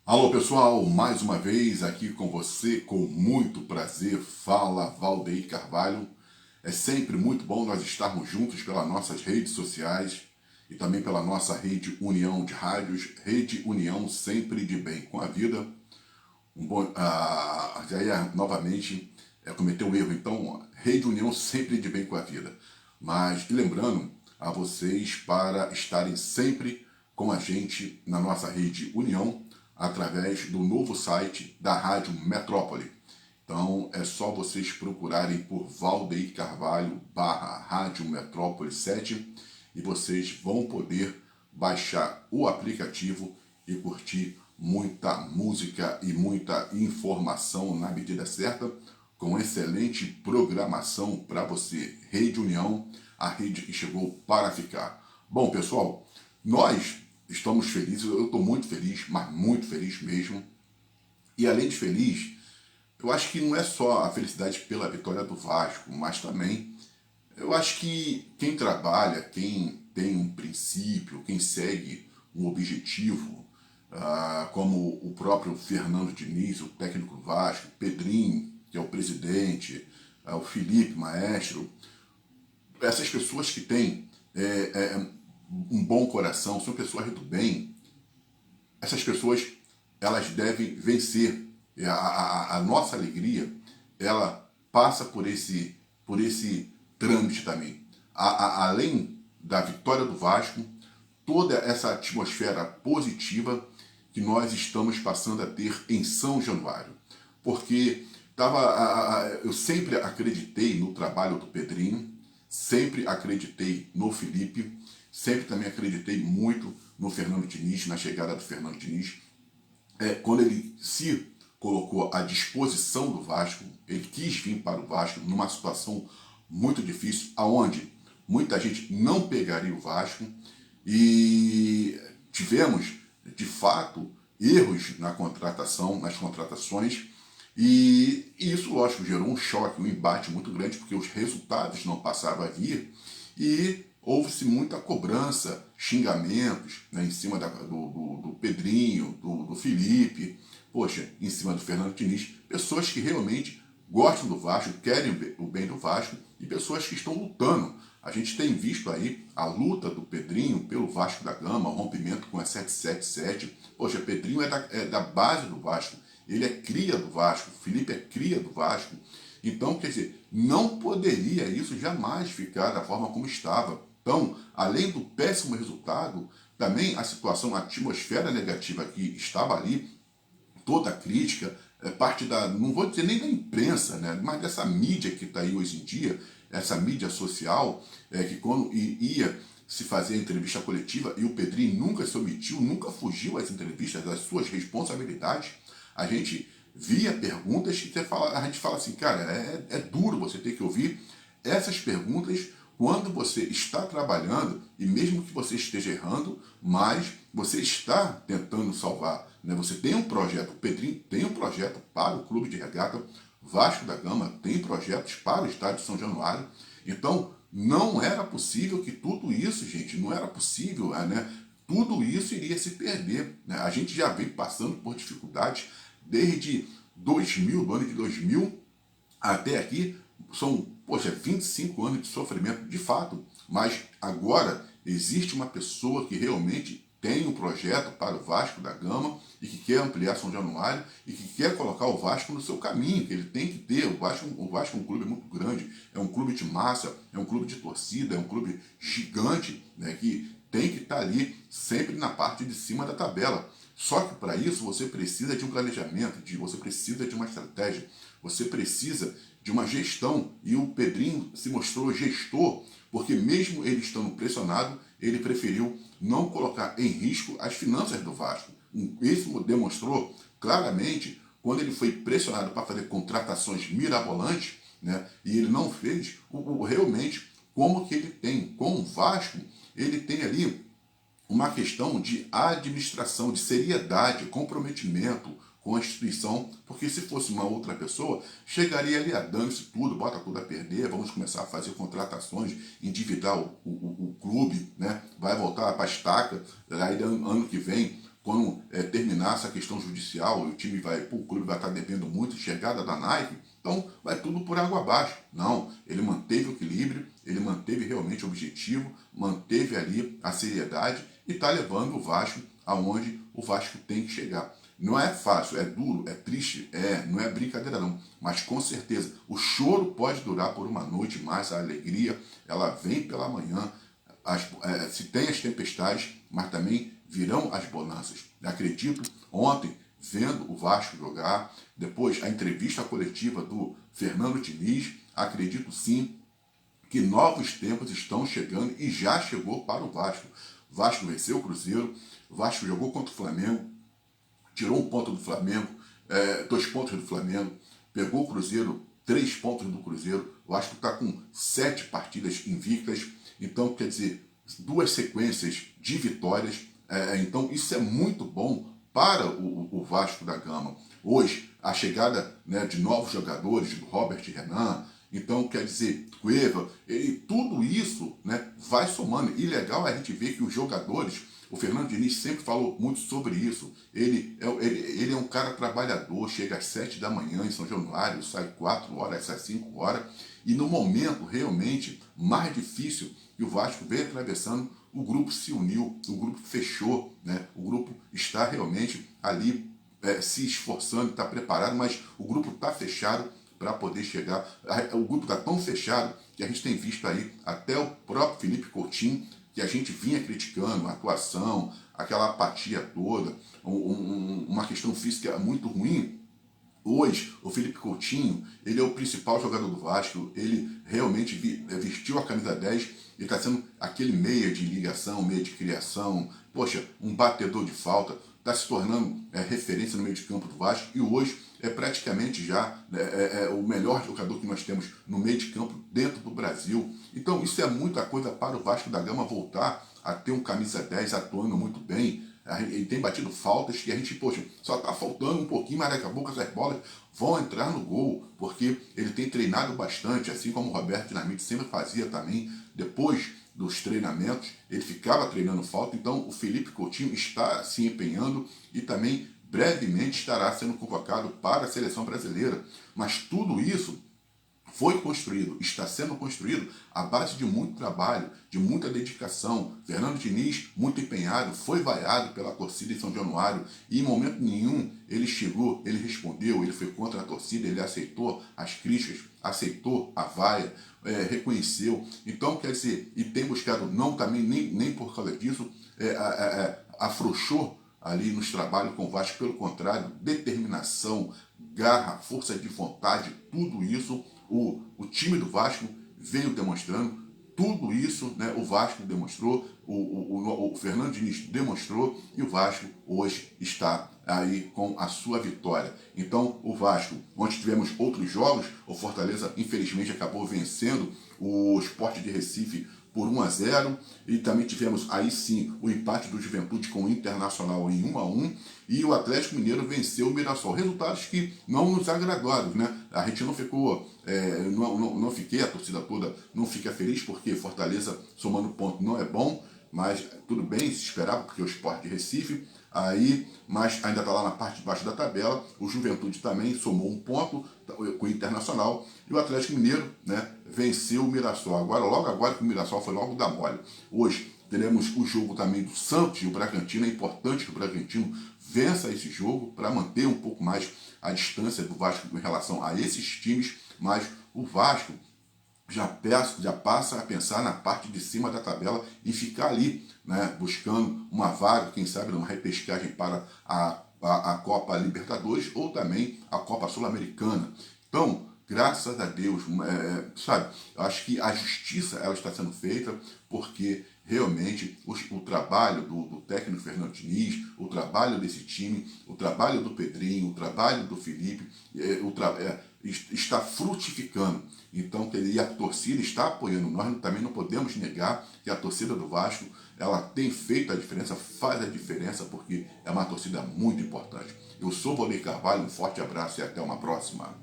Alô pessoal, mais uma vez aqui com você, com muito prazer, fala Valdeir Carvalho. É sempre muito bom nós estarmos juntos pelas nossas redes sociais e também pela nossa rede União de Rádios, Rede União sempre de bem com a vida. Já ia novamente cometer um erro, então Rede União sempre de bem com a vida. Mas lembrando a vocês para estarem sempre com a gente na nossa Rede União através do novo site da Rádio Metrópole. Então é só vocês procurarem por Valdeir Carvalho Rádio Metrópole 7 e vocês vão poder baixar o aplicativo e curtir muita música e muita informação na medida certa, com excelente programação para você. Rede União, a rede que chegou para ficar. Bom, pessoal, nós estamos felizes, eu estou muito feliz, mas muito feliz mesmo. E além de feliz, eu acho que não é só a felicidade pela vitória do Vasco, mas também eu acho que quem trabalha, quem tem um princípio, quem segue um objetivo, como o próprio Fernando Diniz, o técnico do Vasco, Pedrinho, que é o presidente, o Felipe, maestro, essas pessoas que têm um bom coração, são pessoas do bem, essas pessoas elas devem vencer. A nossa alegria ela passa por esse trâmite também. Além da vitória do Vasco, toda essa atmosfera positiva que nós estamos passando a ter em São Januário. Porque eu sempre acreditei no trabalho do Pedrinho, sempre acreditei no Felipe, sempre também acreditei muito no Fernando Diniz, na chegada do Fernando Diniz. Quando ele se colocou à disposição do Vasco, ele quis vir para o Vasco numa situação muito difícil, aonde muita gente não pegaria o Vasco e tivemos, de fato, erros na contratação, nas contratações, e isso, lógico, gerou um choque, um embate muito grande, porque os resultados não passavam a vir e houve-se muita cobrança, xingamentos, né, em cima do Pedrinho, do Felipe, poxa, em cima do Fernando Diniz, pessoas que realmente gostam do Vasco, querem o bem do Vasco e pessoas que estão lutando. A gente tem visto aí a luta do Pedrinho pelo Vasco da Gama, o rompimento com a 777. Poxa, Pedrinho é da base do Vasco, ele é cria do Vasco, o Felipe é cria do Vasco. Então, quer dizer, não poderia isso jamais ficar da forma como estava. Então, além do péssimo resultado, também a situação, a atmosfera negativa que estava ali, toda a crítica, parte da, não vou dizer nem da imprensa, né, mas dessa mídia que está aí hoje em dia, essa mídia social, que quando ia se fazer a entrevista coletiva e o Pedrinho nunca se omitiu, nunca fugiu às entrevistas, das suas responsabilidades, a gente via perguntas que a gente fala assim, cara, é duro você ter que ouvir essas perguntas quando você está trabalhando e mesmo que você esteja errando, mas você está tentando salvar. Né? Você tem um projeto, o Pedrinho tem um projeto para o Clube de Regata, Vasco da Gama tem projetos para o Estádio São Januário. Então, não era possível que tudo isso, gente, não era possível, né? Tudo isso iria se perder. Né? A gente já vem passando por dificuldades desde 2000, do ano de 2000 até aqui, são, poxa, 25 anos de sofrimento, de fato. Mas agora existe uma pessoa que realmente tem um projeto para o Vasco da Gama e que quer ampliar São Januário e que quer colocar o Vasco no seu caminho, que ele tem que ter. O Vasco é um clube muito grande, é um clube de massa, é um clube de torcida, é um clube gigante, né, que tem que estar ali sempre na parte de cima da tabela. Só que para isso você precisa de um planejamento, você precisa de uma estratégia, você precisa de uma gestão. E o Pedrinho se mostrou gestor, porque mesmo ele estando pressionado, ele preferiu não colocar em risco as finanças do Vasco. Isso demonstrou claramente quando ele foi pressionado para fazer contratações mirabolantes, né, e ele não fez, realmente como que ele tem. Com o Vasco, ele tem ali uma questão de administração, de seriedade, comprometimento com a instituição, porque se fosse uma outra pessoa, chegaria ali a dane-se tudo, bota tudo a perder, vamos começar a fazer contratações, endividar o clube, né? Vai voltar para a estaca, aí ano que vem quando terminar essa questão judicial, o clube vai estar devendo muito, chegada da Nike, então vai tudo por água abaixo. Não, ele manteve o equilíbrio, ele manteve realmente o objetivo, manteve ali a seriedade e está levando o Vasco aonde o Vasco tem que chegar. Não é fácil, é duro, é triste, não é brincadeira não, mas com certeza o choro pode durar por uma noite, mas a alegria ela vem pela manhã. Se tem as tempestades, mas também virão as bonanças. Acredito, ontem, vendo o Vasco jogar, depois a entrevista coletiva do Fernando Diniz, acredito sim que novos tempos estão chegando e já chegou para o Vasco. O Vasco venceu o Cruzeiro, o Vasco jogou contra o Flamengo, tirou um ponto do Flamengo, 2 pontos do Flamengo, pegou o Cruzeiro, 3 pontos do Cruzeiro. O Vasco está com 7 partidas invictas, então quer dizer, 2 sequências de vitórias. Então isso é muito bom para o Vasco da Gama. Hoje, a chegada, né, de novos jogadores, do Robert Renan, então quer dizer, Cueva, tudo isso, né, vai somando. E legal é a gente ver que os jogadores, o Fernando Diniz sempre falou muito sobre isso. Ele é um cara trabalhador, chega às 7 da manhã em São Januário, sai 4 horas, sai 5 horas. E no momento realmente mais difícil que o Vasco veio atravessando, o grupo se uniu, o grupo fechou, né? O grupo está realmente ali se esforçando, está preparado, mas o grupo está fechado para poder chegar. O grupo está tão fechado que a gente tem visto aí até o próprio Felipe Coutinho, que a gente vinha criticando, a atuação, aquela apatia toda, uma questão física muito ruim. Hoje, o Felipe Coutinho, ele é o principal jogador do Vasco, ele realmente vestiu a camisa 10, ele está sendo aquele meia de ligação, meia de criação, poxa, um batedor de falta, está se tornando referência no meio de campo do Vasco e hoje é praticamente já o melhor jogador que nós temos no meio de campo dentro do Brasil. Então isso é muita coisa para o Vasco da Gama voltar a ter um camisa 10 atuando muito bem. Ele tem batido faltas que a gente, poxa, só está faltando um pouquinho, mas daqui a pouco essas bolas vão entrar no gol, porque ele tem treinado bastante, assim como o Roberto Dinamite sempre fazia também, depois dos treinamentos, ele ficava treinando falta, então o Felipe Coutinho está se empenhando e também brevemente estará sendo convocado para a seleção brasileira. Mas tudo isso foi construído, está sendo construído à base de muito trabalho, de muita dedicação. Fernando Diniz, muito empenhado, foi vaiado pela torcida em São Januário e em momento nenhum ele chegou, ele respondeu, ele foi contra a torcida, ele aceitou as críticas, aceitou a vaia, reconheceu. Então, quer dizer, e tem buscado, não também nem por causa disso, afrouxou ali nos trabalhos com o Vasco, pelo contrário, determinação, garra, força de vontade, tudo isso o time do Vasco veio demonstrando, tudo isso, né, o Vasco demonstrou, o Fernando Diniz demonstrou e o Vasco hoje está aí com a sua vitória. Então o Vasco, onde tivemos outros jogos, o Fortaleza infelizmente acabou vencendo o Sport de Recife por 1-0, e também tivemos aí sim o empate do Juventude com o Internacional em 1-1, e o Atlético Mineiro venceu o Mirassol. Resultados que não nos agradaram, né? A gente não ficou, não fiquei, a torcida toda não fica feliz, porque Fortaleza somando ponto não é bom, mas tudo bem, se esperava, porque o Sport de Recife, mas ainda está lá na parte de baixo da tabela. O Juventude também somou um ponto com o Internacional, e o Atlético Mineiro, né, venceu o Mirassol. Logo agora que o Mirassol foi logo da mole. Hoje teremos o jogo também do Santos e o Bragantino. É importante que o Bragantino vença esse jogo para manter um pouco mais a distância do Vasco em relação a esses times, mas o Vasco já passa a pensar na parte de cima da tabela e ficar ali, né, buscando uma vaga, quem sabe numa repescagem para a Copa Libertadores ou também a Copa Sul-Americana. Então, graças a Deus, sabe, eu acho que a justiça ela está sendo feita, porque realmente o trabalho do técnico Fernando Diniz, o trabalho desse time, o trabalho do Pedrinho, o trabalho do Felipe, está frutificando. Então, e a torcida está apoiando. Nós também não podemos negar que a torcida do Vasco ela tem feito a diferença, faz a diferença, porque é uma torcida muito importante. Eu sou Valdir Carvalho, um forte abraço e até uma próxima.